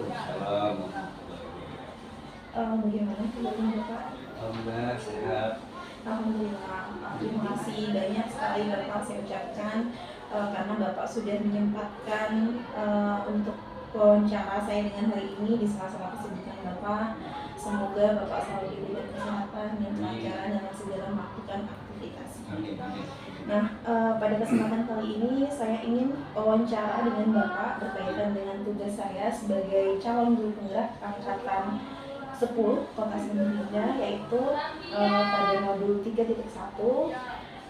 Waalaikumsalam. Bagaimana kabarnya Bapak? Alhamdulillah sehat. Alhamdulillah. Terima kasih banyak sekali Bapak saya ucapkan karena Bapak sudah menyempatkan untuk wawancara saya dengan hari ini di sela-sela kesibukan Bapak. Semoga Bapak selalu diberikan kesehatan dan kelancaran dalam segala melakukan aktivitas. Amin. Nah, pada kesempatan kali ini saya ingin wawancara dengan Bapak berkaitan dengan tugas saya sebagai calon guru penggerak angkatan 10 Kota Samarinda, yaitu pada modul 3.1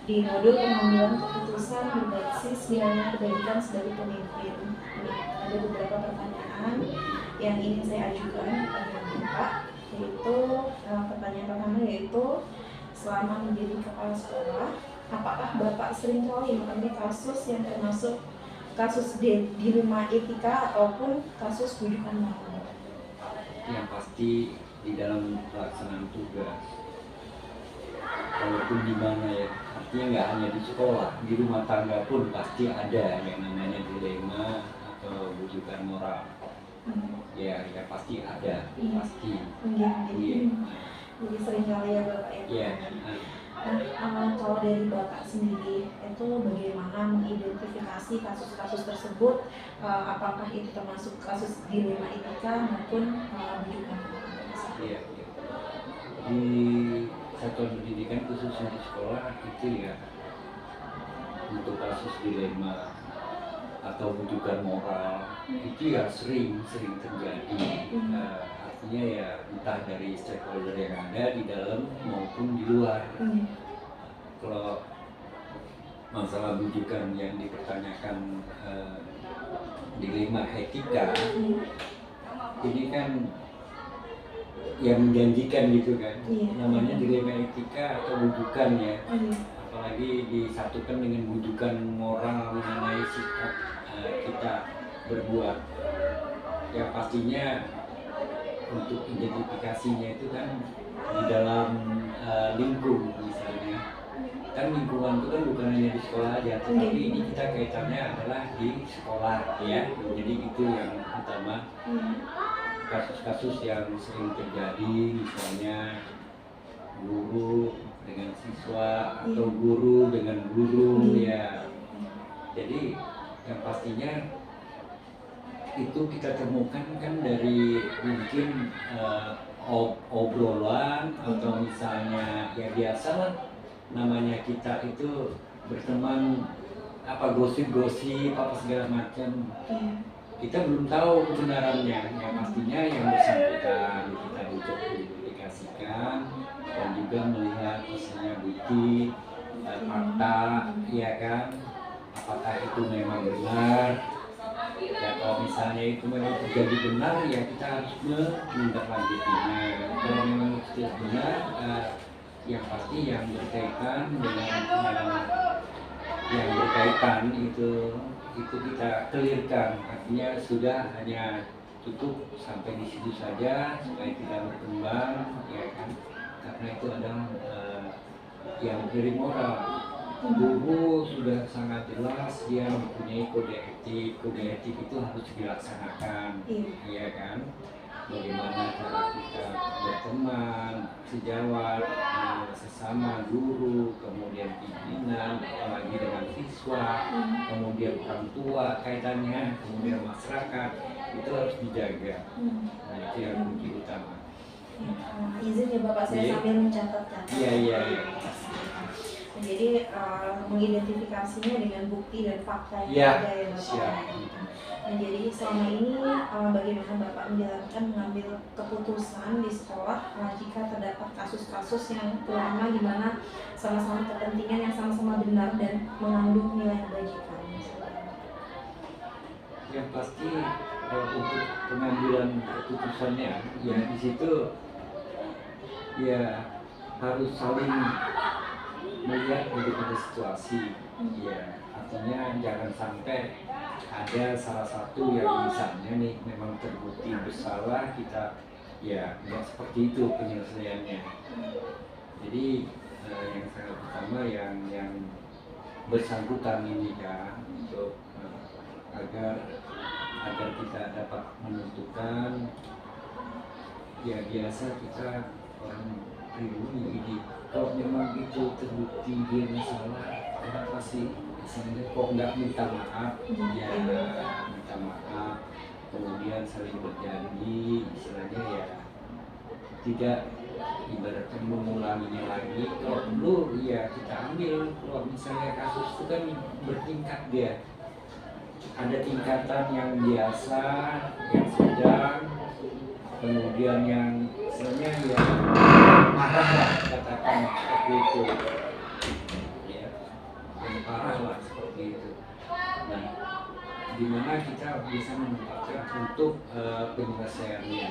di modul pengambilan keputusan berbasis nilai kebajikan sebagai pemimpin. Ada beberapa pertanyaan yang ingin saya ajukan kepada Bapak, yaitu pertanyaan pertama yaitu selama menjadi kepala sekolah, apakah Bapak sering kali mengalami kasus yang termasuk kasus dilema etika ataupun kasus bujukan moral? Yang pasti di dalam pelaksanaan tugas, walaupun di mana ya, artinya nggak hanya di sekolah, di rumah tangga pun pasti ada yang namanya dilema atau bujukan moral. Ya pasti ada, pasti. Jadi sering kali ya Bapak ya. Nah, kalau dari Bapak sendiri itu bagaimana mengidentifikasi kasus-kasus tersebut, apakah itu termasuk kasus dilema etika maupun bujukan moral? Iya. Di satuan pendidikan khususnya di sekolah itu ya, untuk kasus dilema atau bujukan moral itu ya sering terjadi. Artinya ya entah dari stakeholder yang ada di dalam maupun di luar. Kalau masalah bujukan yang dipertanyakan, dilema etika, ini kan yang menjanjikan gitu kan, namanya dilema etika atau bujukan ya, apalagi disatukan dengan bujukan moral mengenai sikap kita berbuat. Ya pastinya untuk identifikasinya itu kan di dalam lingkup, misalnya kan lingkungan itu kan bukan hanya di sekolah aja, tapi ini kita kaitannya adalah di sekolah ya. Jadi itu yang utama. Kasus-kasus yang sering terjadi, misalnya guru dengan siswa atau guru dengan guru ya. Jadi yang pastinya itu kita temukan kan dari mungkin obrolan atau misalnya ya biasalah, namanya kita itu berteman gosip-gosip apa segala macam. Kita belum tahu kebenarannya, yang pastinya yang bersangkutan kita untuk dipublikasikan dan juga melihat misalnya bukti fakta, ya kan, apakah itu memang benar. Ya kalau misalnya itu memang terjadi benar, ya kita harus menindaklanjutinya. Kalau memang tidak benar, yang pasti yang berkaitan dengan yang berkaitan itu kita clearkan, artinya sudah hanya cukup sampai di situ saja supaya tidak berkembang, ya kan, karena itu adalah yang dari moral. Guru sudah sangat jelas dia mempunyai kode etik itu harus dilaksanakan, ya kan, bagaimana cara kita berteman, sejawat, sesama guru, kemudian pimpinan, apalagi dengan siswa, kemudian orang tua kaitannya, kemudian masyarakat, itu harus dijaga. Nah itu yang kunci utama. Izin ya Bapak, saya sambil mencatat-catat. Iya. Jadi mengidentifikasinya dengan bukti dan fakta yang ada ya Bapak. Nah, jadi selama ini bagaimana Bapak menjalankan mengambil keputusan di sekolah jika terdapat kasus-kasus yang terutama di mana sama-sama kepentingan yang sama-sama benar dan mengandung nilai kebajikan? Yang pasti untuk pengambilan keputusannya ya di situ ya harus saling melihat daripada situasi, ya artinya jangan sampai ada salah satu yang misalnya nih memang terbukti bersalah, kita ya nggak seperti itu penyelesaiannya. Jadi yang sangat utama yang bersangkutan ini kan, untuk agar kita dapat menentukan ya biasa kita orang pribumi ini kalau memang itu terbukti dia masalah, kenapa sih misalnya kok nggak minta maaf, ya minta maaf, kemudian saling berjanji, istilahnya ya tidak ibaratnya mengulanginya lagi. Kalau perlu ya kita ambil, kalau misalnya kasus itu kan bertingkat dia, ada tingkatan yang biasa, yang sedang, kemudian yang sebenarnya ya parah lah, katakan seperti itu ya, yang parah lah seperti itu. Nah, dimana kita bisa menempatkan untuk penyelesaiannya.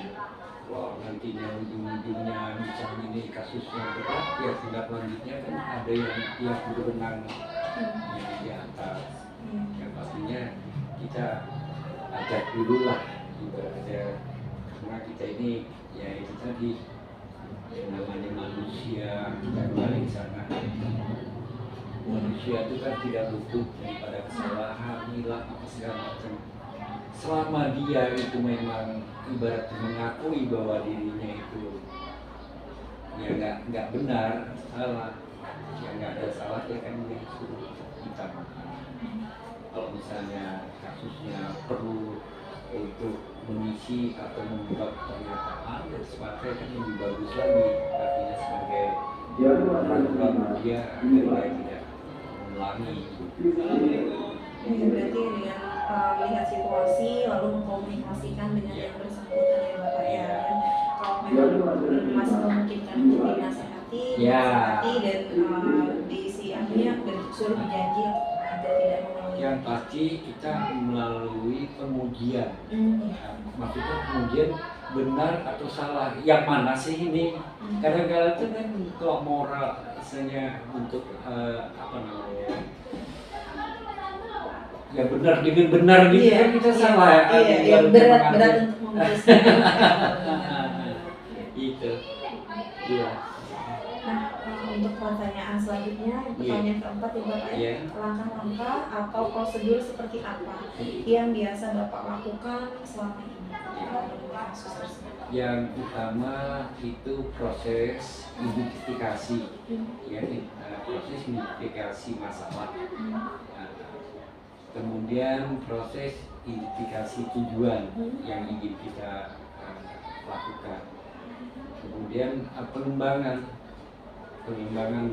Kalau nantinya ujung-ujungnya misalnya ini kasusnya berat, ya tindak lanjutnya kan ada yang pihak berwenang yang di atas. Yang pastinya kita ajak dulu lah ibaratnya, karena kita ini ya itu tadi yang namanya manusia, kita kembali ke sana. Manusia itu kan tidak luput daripada kesalahan, hilang apa segala macam. Selama dia itu memang ibaratnya mengakui bahwa dirinya itu ya nggak benar, salah, ya nggak ada salah, ya kan dia suruh kita makan. Kalau misalnya kasusnya perlu untuk mengisi atau membuat pernyataan, dan sebagainya kan lebih bagus lagi, artinya sebagai orang dia agar dia tidak mengulangi. Ini berarti dengan melihat situasi lalu mengkomunikasikan dengan yang bersangkutan ya Bapak ya. Dan kalau memang masalah memungkinkan untuk dinasehati, dinasehati dan di si akhirnya suruh berjanji agar tidak mengulangi. Yang pasti kita melalui pengujian. Maksudnya pengujian benar atau salah, yang mana sih ini? Kadang-kadang itu kan kalau moral misalnya untuk apa namanya, ya benar dengan benar gitu kan kita salah ya. Iya, berat untuk memutuskan. Itu. Iya. Nah, untuk pertanyaan selanjutnya, pertanyaan keempat ya Bapak, langkah-langkah atau prosedur seperti apa yang biasa Bapak lakukan selama ini dalam kasus tersebut? Yang utama itu proses identifikasi, ya, proses identifikasi masalah. Kemudian proses identifikasi tujuan yang ingin kita lakukan. Kemudian pengembangan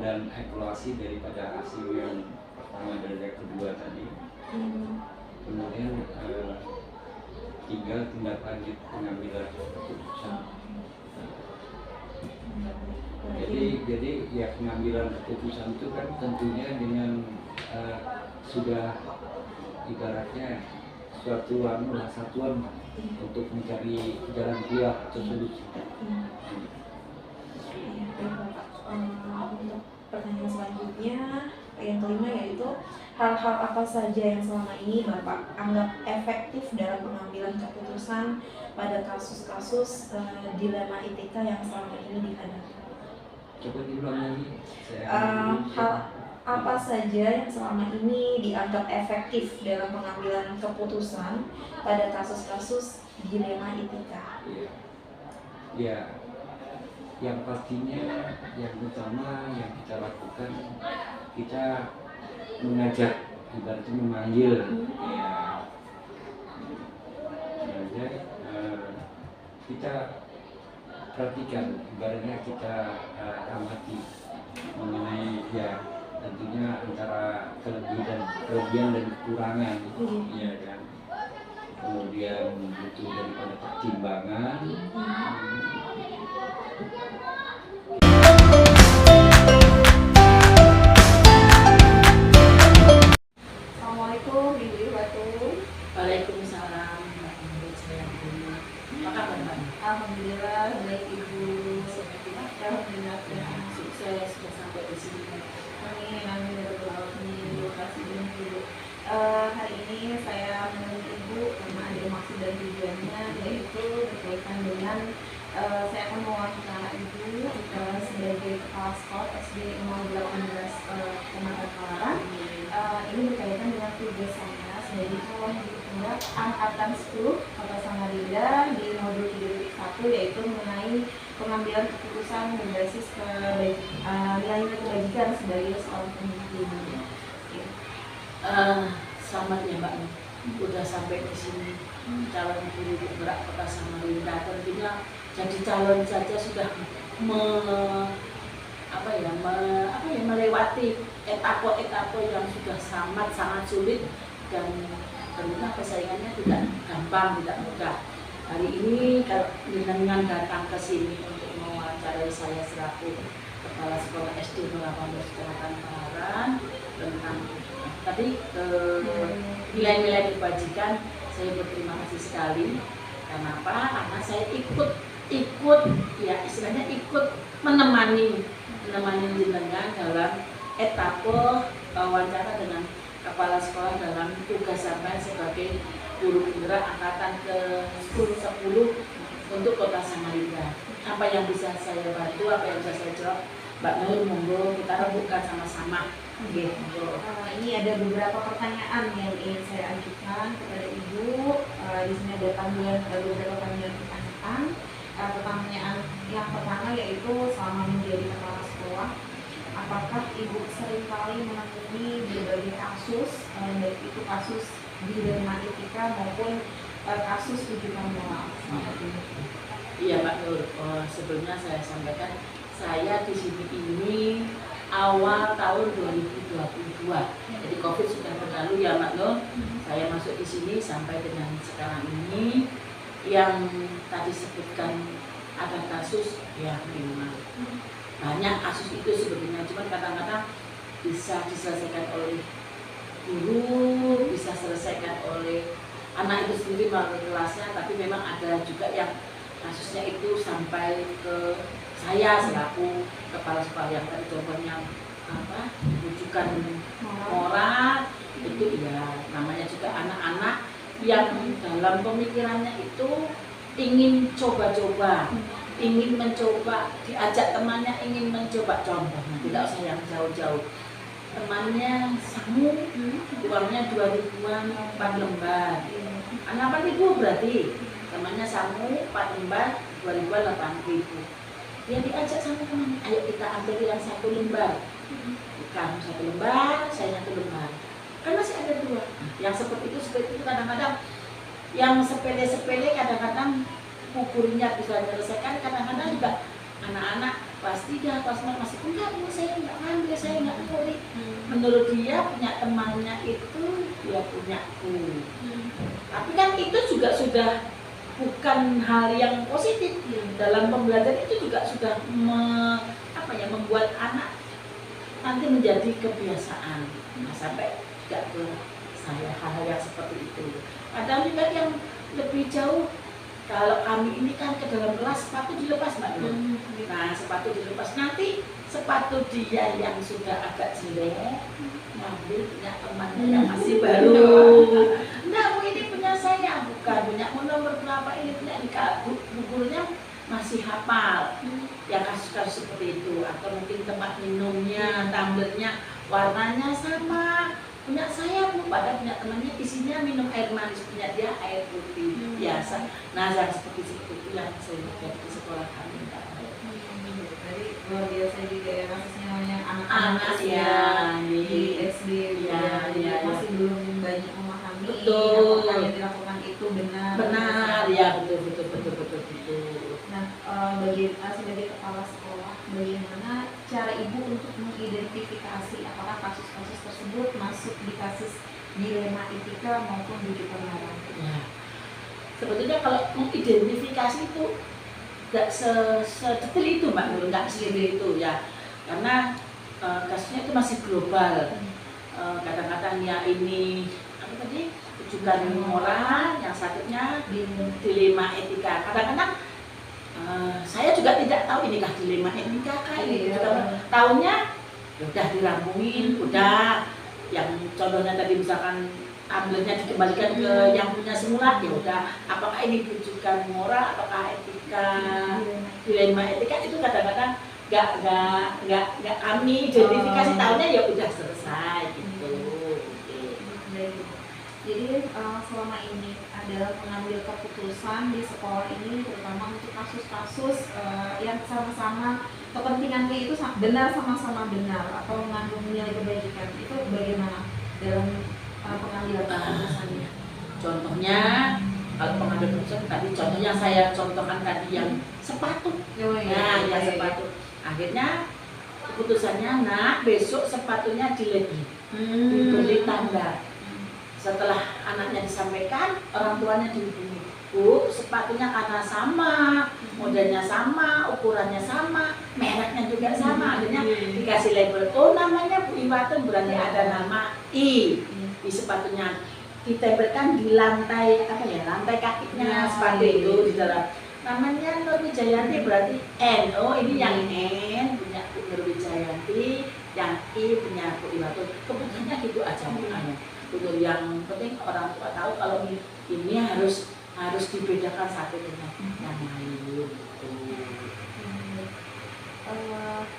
dan evaluasi daripada hasil yang pertama dan yang kedua tadi. Kemudian tinggal tindak lanjut pengambilan keputusan. Jadi ya pengambilan keputusan itu kan tentunya dengan sudah ibaratnya suatu satuan untuk mencari jalan keluar atau solusi. Untuk pertanyaan selanjutnya, yang kelima yaitu hal-hal apa saja yang selama ini Bapak anggap efektif dalam pengambilan keputusan pada kasus-kasus dilema etika yang selama ini dihadapi. Coba diulang lagi. Hal apa saja yang selama ini dianggap efektif dalam pengambilan keputusan pada kasus-kasus dilema etika? Ya, yang pastinya yang utama yang kita lakukan, kita mengajak, ibaratnya memanggil, ya, mengajak, kita perhatikan, ibaratnya kita amati mengenai ya tentunya antara kelebihan dan kekurangan, ya kan. Kemudian butuh daripada pertimbangan. Assalamualaikum Ibu Batul. Waalaikumsalam warahmatullahi wabarakatuh. Alhamdulillah baik Ibu. Alhamdulillah Sukses sudah sampai di sini. Amin ya rabbal alamin. Terima kasih Ibu. Hari ini saya menemui Ibu karena ada maksud dan tujuannya, yaitu berkaitan dengan saya akan mewawancara Ibu sebagai kepala sekolah SD 018 Kecamatan Palaran. Ini berkaitan dengan tugas saya sebagai calon guru penggerak angkatan 10 Kota Samarinda di modul 3.1, yaitu mengenai mungkin pengambilan keputusan berbasis nilai-nilai kebajikan sebagai seorang pemimpin. Selamat ya Mbak, udah sampai di sini calon guru penggerak Kota Samarinda. Tentunya jadi calon saja sudah melewati etape-etape yang sudah sangat sulit dan tentunya persaingannya tidak gampang, tidak mudah. Hari ini kalau dengan datang ke sini untuk mewawancarai saya selaku Kepala Sekolah SD 18 Kecamatan Paharan tentang tadi nilai-nilai kebajikan, saya berterima kasih sekali. Kenapa? Karena saya ikut ya istilahnya ikut menemani jenengan dalam etape wawancara dengan kepala sekolah dalam tugas sampai sebagai guru penggerak angkatan ke-10 untuk Kota Samarinda. Apa yang bisa saya bantu, apa yang bisa saya jawab, Mbak Nur, monggo kita rebutkan sama-sama. Oke, monggo. Ini ada beberapa pertanyaan yang ingin saya ajukan kepada Ibu. Di sini ada beberapa panggilan pertanyaan. Pertanyaan yang pertama yaitu selama menjadi kepala sekolah, apakah Ibu seringkali menemui berbagai kasus, baik itu kasus dilema etika maupun kasus rujukan moral? Iya Mbak Nur, sebelumnya saya sampaikan saya di sini ini awal tahun 2022. Jadi COVID sudah berlalu ya Mbak Nur. Saya masuk di sini sampai dengan sekarang ini yang tadi sebutkan ada kasus ya memang banyak kasus itu sebetulnya, cuma kadang-kadang bisa diselesaikan oleh guru, bisa selesaikan oleh anak itu sendiri melalui kelasnya, tapi memang ada juga yang kasusnya itu sampai ke saya selaku kepala sekolah yang tadi contohnya rujukan moral itu ya namanya juga anak-anak yang dalam pemikirannya itu ingin coba-coba, ingin mencoba, diajak temannya ingin mencoba contohnya, tidak usah yang jauh-jauh. Temannya sangu, uangnya 2.000-an 4 lembar. Anak 4.000 berarti temannya sangu 4 lembar 2.000-an 8.000. Dia diajak sama temannya, ayo kita ambil yang 1 lembar. Kamu 1 lembar, saya 1 lembar. Kan masih ada 2. Yang seperti itu kadang-kadang yang sepele-sepele kadang-kadang ukurnya bisa menyelesaikan, kadang-kadang juga anak-anak pasti dia pas masih enggak, ini saya enggak ngambil, saya enggak nyuri. Menurut dia punya temannya itu dia punyaku. Tapi kan itu juga sudah bukan hal yang positif. Dalam pembelajaran itu juga sudah membuat anak nanti menjadi kebiasaan. Nah, sampai tidak ke saya hal-hal yang seperti itu. Kadang juga yang lebih jauh, kalau kami ini kan ke dalam kelas sepatu dilepas Mbak Nur. Nah sepatu dilepas, nanti sepatu dia yang sudah agak jelek ngambil punya temannya yang masih baru. Enggak, Bu, ini punya saya, bukan punya nomor berapa, ini punya bukunya masih hafal. Ya kasus-kasus seperti itu, atau mungkin tempat minumnya, tumblernya warnanya sama. Punya saya Bu, pada punya temannya isinya minum air manis, punya dia air putih biasa. Nah yang seperti itu yang saya lihat di sekolah kami. Jadi luar biasa juga ya kasusnya, namanya Anak ya di SD ya, masih belum banyak memahami apa yang dilakukan itu benar ya betul. Nah sebagai kepala sekolah, bagaimana cara Ibu untuk mengidentifikasi apakah kasus-kasus tersebut masuk di kasus dilema etika maupun rujukan moral? Ya. Sebetulnya kalau mengidentifikasi itu nggak sedetail itu Mbak Nur, nggak sedetail itu ya, karena kasusnya itu masih global. Kadang-kadang ya ini apa tadi rujukan moral, yang satunya dilema etika. Kadang-kadang saya juga tidak tahu inikah dilema etika kan, tahunya udah dirampungin, udah yang contohnya tadi misalkan ambilnya dikembalikan ke yang punya semula, ya udah apakah ini rujukan moral, apakah etika, dilema etika itu kadang-kadang nggak kami identifikasi, tahunya ya udah selesai gitu. Jadi selama ini adalah mengambil keputusan di sekolah ini terutama untuk kasus-kasus yang sama-sama kepentingannya itu benar, sama-sama benar atau mengandung nilai kebaikan, itu bagaimana dalam pengambilan keputusannya? Contohnya kalau pengambil keputusan tadi, contohnya saya contohkan tadi yang sepatu. Nah, yang sepatu. Akhirnya keputusannya, nak besok sepatunya diberi tanda. Setelah anaknya disampaikan, orang tuanya dihubungi, Bu, sepatunya karena sama, modelnya sama, ukurannya sama, mereknya juga sama, akhirnya dikasih label. Oh, namanya Bu Iwatun, berarti ada nama I di sepatunya, ditempelkan di lantai lantai kakinya sepatu itu di dalam. Namanya Nur Wijayanti, berarti N. Oh, ini yang N punya Bu Nur Wijayanti, yang I punya Bu Iwatun. Keputusannya gitu aja makanya. Untuk yang penting orang tua tahu kalau ini harus dibedakan satu dengan yang lain gitu.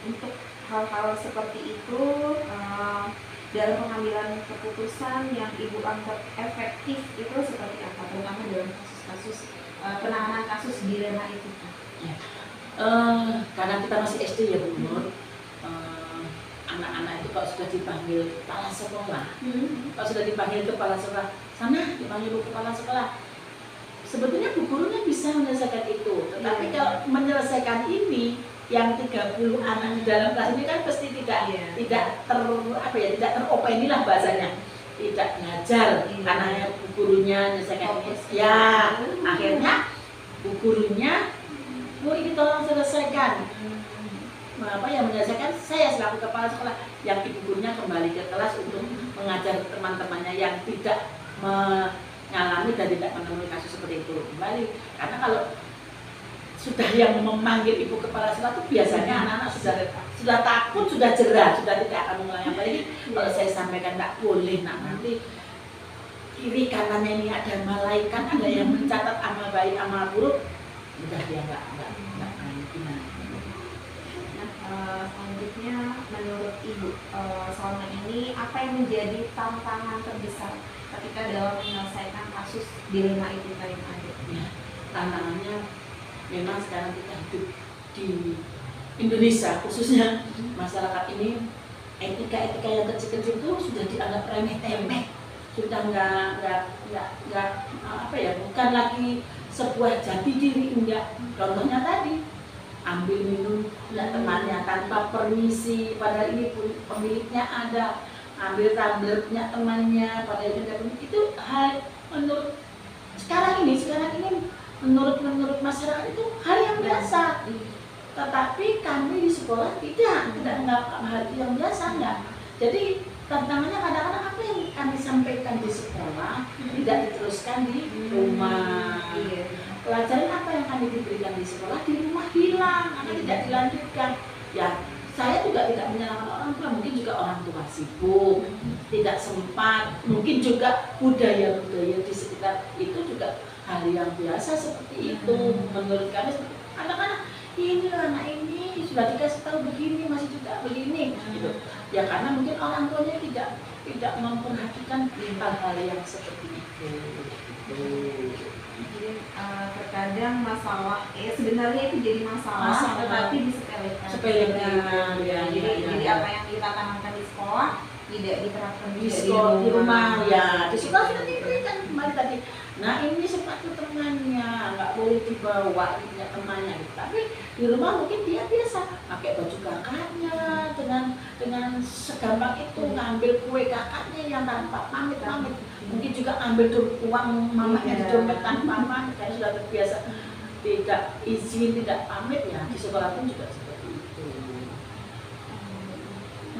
Untuk hal-hal seperti itu dalam pengambilan keputusan yang Ibu anggap efektif itu seperti apa, terutama dalam kasus-kasus penanganan kasus dilema itu? Ya. Karena kita masih SD ya Bu Nur, anak-anak itu kalau sudah dipanggil kepala sekolah, kalau sudah dipanggil kepala sekolah, sana dipanggil Bu kepala sekolah, sebetulnya Bu gurunya bisa menyelesaikan itu, tetapi kalau menyelesaikan ini yang 30 anak di dalam kelas ini kan pasti tidak teropeni lah bahasanya, tidak ngajar karena Bu gurunya menyelesaikan ini. Ya, akhirnya Bu gurunya, Bu ini tolong selesaikan. Menyelesaikan, saya selaku kepala sekolah, yang ibu gurunya kembali ke kelas untuk mengajar teman-temannya yang tidak mengalami dan tidak menemui kasus seperti itu kembali. Karena kalau sudah yang memanggil ibu kepala sekolah itu biasanya anak-anak sudah takut, sudah jerah, sudah tidak akan mengulangi. Apalagi kalau saya sampaikan tidak boleh, nanti kiri kanannya ini ada malaikat, ada yang mencatat amal baik amal buruk, udah dia nggak gimana. Selanjutnya menurut Ibu selama ini apa yang menjadi tantangan terbesar ketika dalam menyelesaikan kasus dilema itu yang ada? Ya, tantangannya memang sekarang kita hidup di Indonesia khususnya masyarakat ini, etika yang kecil-kecil itu sudah dianggap remeh-temeh, sudah bukan lagi sebuah jati diri, enggak. Contohnya tadi ambil minum temannya tanpa permisi, padahal ini pemiliknya ada, ambil tabletnya temannya, padahal itu hal menurut sekarang ini menurut masyarakat itu hal yang biasa. Tetapi kami di sekolah tidak menganggap hal yang biasa, enggak. Jadi tantangannya kadang-kadang apa yang kami sampaikan di sekolah tidak diteruskan di rumah. Pelajaran apa yang kami diberikan di sekolah di rumah hilang, karena tidak dilanjutkan. Ya, saya juga tidak menyalahkan orang tua, mungkin juga orang tua sibuk, tidak sempat, mungkin juga budaya-budaya di sekitar itu juga hal yang biasa seperti itu. Menurut kami, anak-anak ini anak ini sudah dikasih tahu begini masih juga begini, gitu. Ya karena mungkin orang tuanya tidak memperhatikan hal-hal yang seperti itu. Jadi terkadang masalah sebenarnya itu jadi masalah tetapi disepelekan. Jadi apa yang kita tanamkan di sekolah tidak diterapkan di rumah. Ya di sekolah sudah diberikan kemarin tadi. Nah ini sepatu temannya nggak boleh dibawa, ini temannya. Tapi di rumah mungkin dia biasa pakai baju kakaknya dengan segampang itu, ngambil kue kakaknya yang tanpa pamit. Mungkin juga ambil uang mamanya di dompet tanpa pamit, karena sudah terbiasa tidak izin, tidak pamit. Ya di sekolah pun juga seperti itu.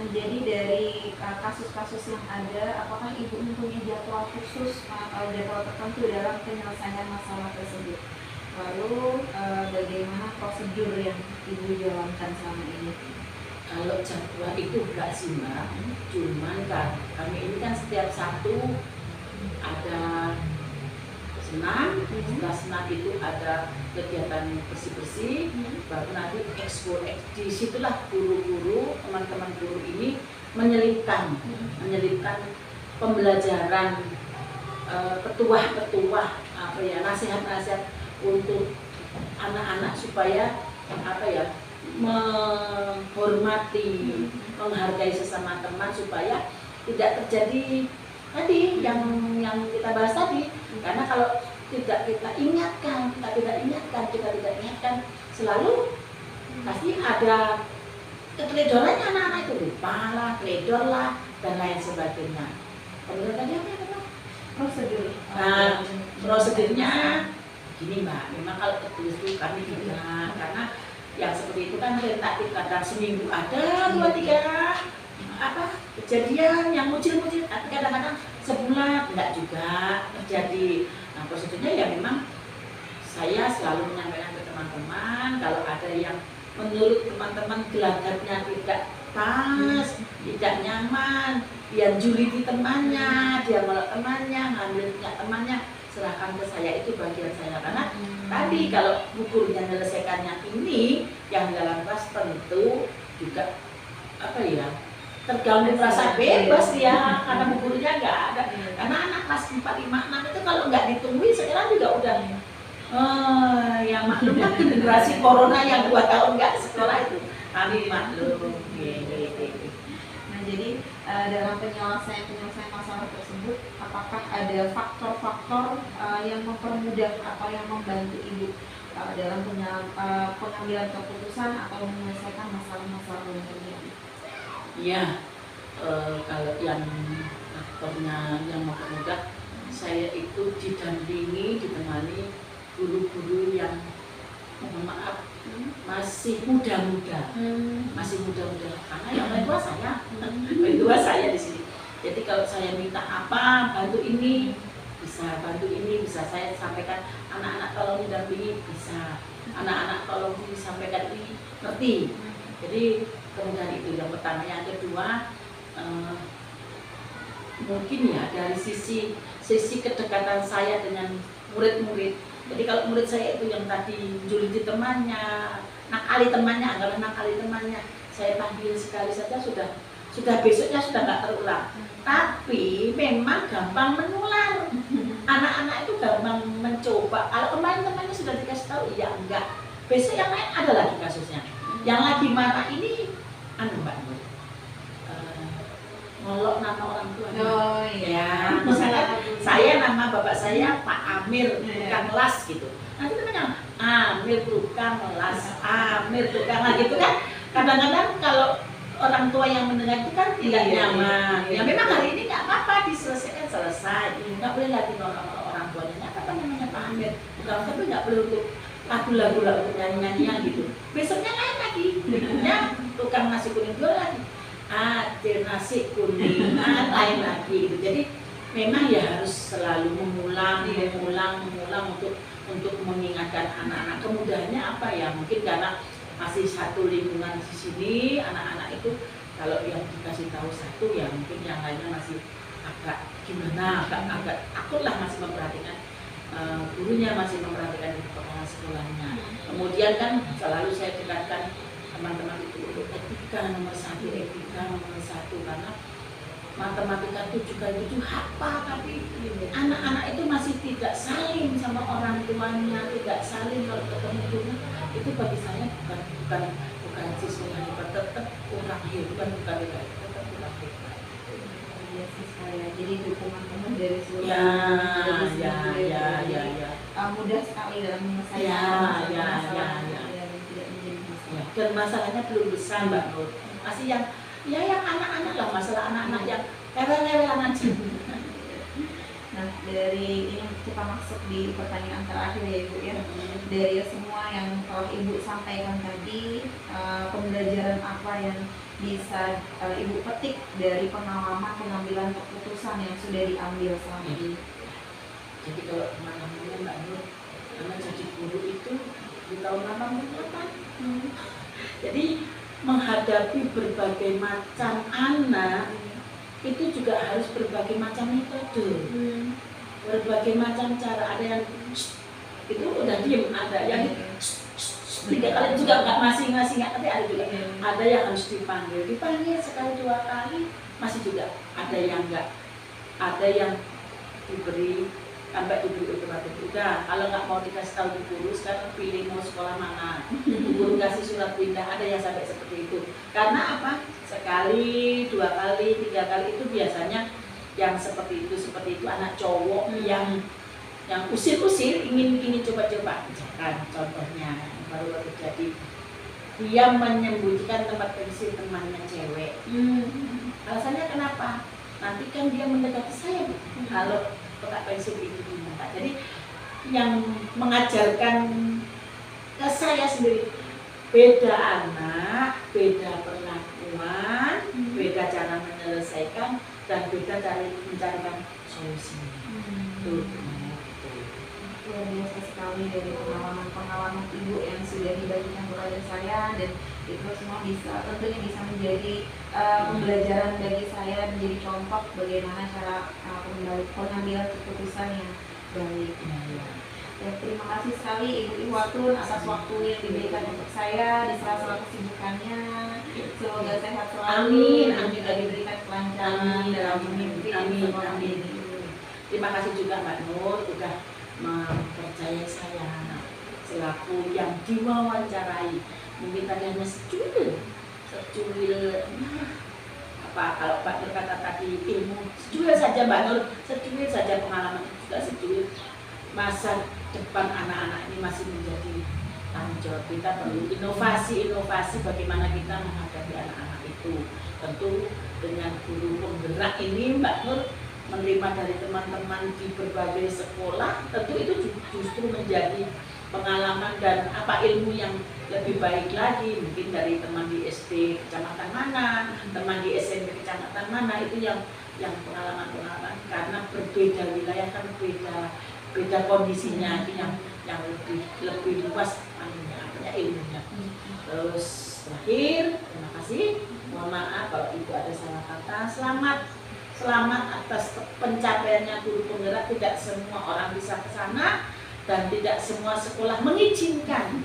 Nah, jadi dari kasus-kasus yang ada, apakah Ibu mempunyai jadwal khusus atau jadwal tertentu dalam penyelesaian masalah tersebut? Lalu bagaimana prosedur yang Ibu jalankan selama ini? Kalau jadwal itu enggak sih Mbak, cuman kan kami ini kan setiap Sabtu ada senam, setelah senam itu ada kegiatan bersih-bersih, baru nanti ekskul. Di situlah guru-guru, teman-teman guru ini menyelipkan pembelajaran petuah-petuah apa ya, nasihat-nasihat untuk anak-anak supaya apa ya, menghormati, menghargai sesama teman supaya tidak terjadi tadi yang kita bahas tadi. Karena kalau tidak kita ingatkan, kita tidak ingatkan selalu pasti ada keteledorannya, anak-anak itu lupa lah, teledor lah dan lain sebagainya. Menurut tadi apa? Prosedur. Nah, prosedurnya gini Mbak, memang kalau tertulis itu kami tidak, karena yang seperti itu kan tentatif, kadang seminggu ada 2-3 apa kejadian yang muncul-muncul, tapi kadang-kadang sebulan enggak juga terjadi. Nah, prosedurnya ya memang saya selalu menyampaikan ke teman-teman kalau ada yang menurut teman-teman gelagatnya tidak pas, tidak nyaman, dia julidi temannya, dia melok temannya, ngambil punya temannya, serahkan ke saya, itu bagian saya. Karena tadi kalau bukunya menyelesaikannya ini yang dalam kelas tentu juga apa ya, terganggu rasa bebas ya, karena bukunya nggak ada. Karena anak kelas 4, 5, 6 itu kalau nggak ditungguin sekarang juga udah yang maklumnya generasi corona yang 2 tahun nggak sekolah itu kami maklum. Nah, jadi dalam penyelesaian masalah tersebut, apakah ada faktor-faktor yang mempermudah atau yang membantu ibu dalam pengambilan keputusan atau menyelesaikan masalah-masalah yang terjadi? Iya, kalau yang faktornya yang mempermudah, saya itu didampingi, ditemani guru-guru yang mohon maaf masih muda-muda, karena yang paling tua saya, paling tua saya di sini. Jadi kalau saya minta apa, bantu ini, bisa saya sampaikan. Anak-anak tolong didampingi, bisa. Anak-anak tolong disampaikan ini, ngerti. Jadi kemudian itu yang pertama. Yang kedua, mungkin ya dari sisi kedekatan saya dengan murid-murid. Jadi kalau murid saya itu yang tadi julidi temannya, nakali temannya, saya panggil sekali saja sudah besoknya sudah nggak terulang. Tapi memang gampang menular. Anak-anak itu gampang mencoba. Kalau kemarin temannya sudah dikasih tahu, ya enggak. Besok yang lain ada lagi kasusnya. Yang lagi marah ini, Mbak Nur, ngolok nama orang tua. Oh iya. Misalnya saya nama bapak saya Pak Amir tukang las gitu. Nanti temannya Amir tukang las, Amir tukang las gitu kan. Kadang-kadang kalau orang tua yang mendengar itu kan tidak nyaman. Ya memang hari ini nggak apa-apa, diselesaikan, selesai. Nggak boleh lagi orang tuanya. Apa namanya Pak Amir tukang, tapi nggak boleh untuk lagu-lagu nyanyi-nyanyian gitu. Besoknya lain lagi, berikutnya tukang nasi kuning jual lagi. Nasi kuning, lain lagi gitu. Jadi memang ya harus selalu mengulang untuk mengingatkan anak-anak. Kemudahannya apa ya? Mungkin karena masih satu lingkungan di sini, anak-anak itu kalau yang dikasih tahu satu ya mungkin yang lainnya masih agak gimana, agak takut lah, masih memperhatikan gurunya, masih memperhatikan kepala sekolahnya. Kemudian kan selalu saya dekatkan teman-teman itu untuk etika nomor satu, karena matematika 7x7 hafal, tapi anak-anak itu masih tidak saling sama orang tuanya, tidak saling kalau ketemu guru. Itu bagi saya bukan siswa yang hebat, tetap kurang hebat, bukan hebat, tetap kurang hebat. Iya sih saya. Jadi dukungan penuh dari seluruh mudah sekali dalam menyelesaikan masalah. Dan masalahnya belum besar Mbak Nur, masih yang anak-anak lah, masalah anak-anak yang rewel-rewelan aja. Nah, dari ini kita masuk di pertanyaan terakhir ya Ibu ya. Dari semua yang telah Ibu sampaikan tadi, pembelajaran apa yang bisa Ibu petik dari pengalaman pengambilan keputusan yang sudah diambil selama ini? Jadi kalau pengalamannya Mbak Nur, karena jadi guru itu di tahun 88. Jadi menghadapi berbagai macam anak itu juga harus berbagai macam metode, berbagai macam cara. Ada yang itu udah diem, ada yang 3 kali juga masih nggak, tapi ada juga ada yang harus dipanggil sekali 2 kali masih juga ada yang enggak, ada yang diberi ultimatum, udah kalau nggak mau dikasih tahu di guru sekarang pilih mau sekolah mana, guru kasih surat pindah, ada yang sampai seperti itu. Karena apa, sekali, 2 kali, 3 kali itu biasanya yang seperti itu anak cowok yang usir-usir ingin coba-coba. Misalkan contohnya baru terjadi, dia menyembunyikan tempat pensil temannya cewek. Alasannya kenapa? Nanti kan dia mendekati saya, kalau tempat pensil itu diminta. Jadi yang mengajarkan ke saya sendiri, beda anak, beda perlakuan, beda cara menyelesaikan, dan beda cara mencarikan solusinya. Tuh, Luar biasa sekali dari pengalaman-pengalaman ibu yang sudah dibagikan kepada saya, dan itu semua tentunya bisa menjadi pembelajaran bagi saya, menjadi contoh bagaimana cara pengambilan keputusan yang baik. Dan terima kasih sekali Ibu Ihwatun atas waktu yang diberikan untuk saya di sela-sela kesibukannya. Semoga sehat selalu, amin, diberikan kelancaran dalam memimpin sekolah ini. Terima kasih juga Mbak Nur sudah mempercayai saya selaku yang diwawancarai. Mungkin tadi hanya secuil apa kalau Mbak Nur kata tadi ilmu, secuil saja Mbak Nur, secuil saja pengalaman juga secuil. Masa depan anak-anak ini masih menjadi tanggung jawab kita, perlu inovasi bagaimana kita menghadapi anak-anak itu. Tentu dengan guru penggerak ini Mbak Nur menerima dari teman-teman di berbagai sekolah, tentu itu justru menjadi pengalaman dan ilmu yang lebih baik lagi. Mungkin dari teman di SD kecamatan mana, teman di SMP kecamatan mana, itu yang pengalaman-pengalaman, karena berbeda wilayah kan beda kondisinya, itu yang lebih luas ilmunya. Terus terakhir, terima kasih. Mohon maaf kalau ibu ada salah kata. Selamat atas pencapaiannya guru penggerak. Tidak semua orang bisa ke sana dan tidak semua sekolah mengizinkan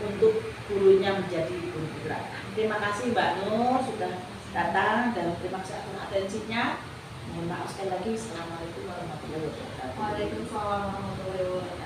untuk gurunya menjadi guru penggerak. Terima kasih Mbak Nur sudah datang dan terima kasih atas atensinya. Mohon maaf sekali lagi. Assalamualaikum warahmatullahi wabarakatuh. Waalaikumsalam warahmatullahi wabarakatuh.